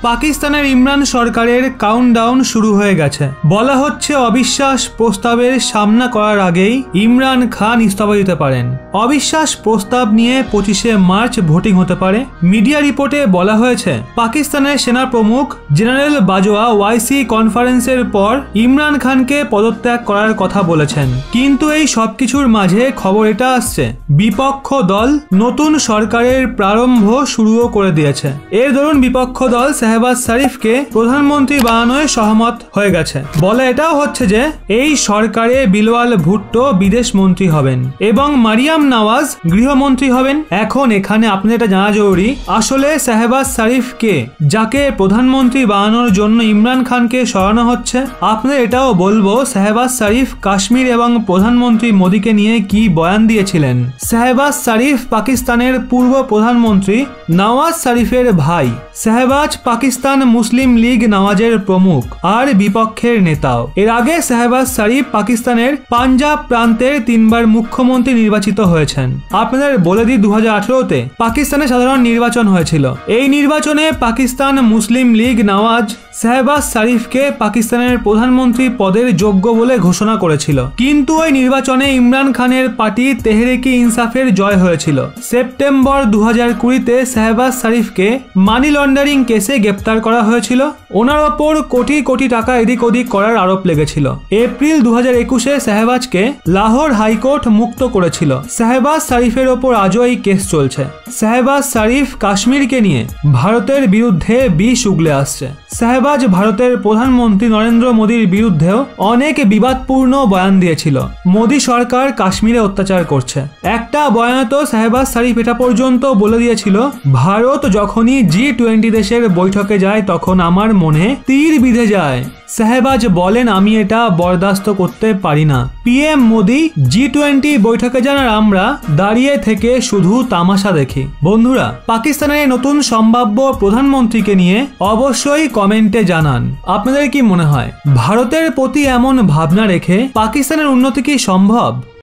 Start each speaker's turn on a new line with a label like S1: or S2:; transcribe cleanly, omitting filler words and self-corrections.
S1: পাকিস্তানের ইমরান সরকারের কাউন্টডাউন শুরু হয়ে গেছে। বলা হচ্ছে অবিশ্বাস প্রস্তাবের সামনা করার আগেই ইমরান খান ইস্তফা দিতে পারেন। অবিশ্বাস প্রস্তাব নিয়ে 25শে মার্চ ভোটিং হতে পারে। মিডিয়া রিপোর্টে বলা হয়েছে পাকিস্তানের সেনা প্রমুখ জেনারেল বাজওয়া ওয়াইসি কনফারেন্সের পর ইমরান খানকে পদত্যাগ করার কথা বলেছেন। কিন্তু এই সবকিছুর মাঝে খবর এটা আসছে বিপক্ষ দল নতুন সরকারের প্রারম্ভ শুরুও করে দিয়েছে। এর দরুন বিপক্ষ দল শাহবাজ শরীফকে প্রধানমন্ত্রী বানানোয় সহমত হয়ে গেছে। বলে এটাও হচ্ছে যে এই সরকারে বিলওয়াল ভুট্টো বিদেশ মন্ত্রী হবেন এবং মারিয়াম নওয়াজ গৃহমন্ত্রী হবেন। এখন এখানে আপনাদের এটা জানা জরুরি, আসলে শাহবাজ শরীফ কে, যাকে প্রধানমন্ত্রী বানানোর জন্য ইমরান খানকে সরানো হচ্ছে। আপনাদের এটাও বলবো শাহবাজ শরীফ কাশ্মীর এবং প্রধানমন্ত্রী মোদীকে নিয়ে কি বয়ান দিয়েছিলেন। শাহবাজ শরীফ পাকিস্তানের পূর্ব প্রধানমন্ত্রী নওয়াজ শরীফের ভাই। শাহবাজ পাকিস্তান মুসলিম লীগ নওয়াজের প্রমুখ আর বিপক্ষের নেতাও। এর আগে শাহবাজ শরীফ পাকিস্তানের পাঞ্জাব প্রান্তের 3বার মুখ্যমন্ত্রী নির্বাচিত হয়েছেন। আপনাদের বলে দিই 2018-তে পাকিস্তানে সাধারণ নির্বাচন হয়েছিল। এই নির্বাচনে পাকিস্তান মুসলিম লীগ নওয়াজ শাহবাজ শরীফকে পাকিস্তানের প্রধানমন্ত্রী পদের যোগ্য বলে ঘোষণা করেছিল। কিন্তু ওই নির্বাচনে ইমরান খানের পার্টি তেহরিকে ইনসাফের জয় হয়েছিল। সেপ্টেম্বর 2020-তে শাহবাজ শরীফকে মানি লন্ডারিং কেসে গ্রেপ্তার করা হয়েছিল। ওনার ওপর কোটি কোটি টাকা এদিক ওদিক করার আরোপ লেগেছিল। এপ্রিল 2021-এ শাহবাজকে লাহোর হাইকোর্ট মুক্ত করেছিল। শাহবাজ শরীফের ওপর আজও এই কেস চলছে। শাহবাজ শরীফ কাশ্মীরকে নিয়ে ভারতের বিরুদ্ধে বিষ উগলে আসছে। শাহবাজ ভারতের প্রধানমন্ত্রী নরেন্দ্র মোদীর বিরুদ্ধেও অনেক বিবাদপূর্ণ বয়ান দিয়েছিল। মোদী সরকার কাশ্মীরে অত্যাচার করছে। একটা বয়ানে তো শাহবাজ শরীফ এটা পর্যন্ত বলে দিয়েছিল, ভারত যখনই G20 দেশের বৈঠকে যায় তখন আমার মনে তীর বিঁধে যায়। শাহবাজ বলেন আমি এটা বরদাস্ত করতে পারি না। PM মোদী G20 বৈঠকে যান আর আমরা দাঁড়িয়ে থেকে শুধু তামাশা দেখি। বন্ধুরা, পাকিস্তানের নতুন সম্ভাব্য প্রধানমন্ত্রীকে নিয়ে অবশ্যই কমেন্টে জানান আপনাদের কি মনে হয় ভারতের প্রতি এমন ভাবনা রেখে পাকিস্তানের উন্নতি কি সম্ভব?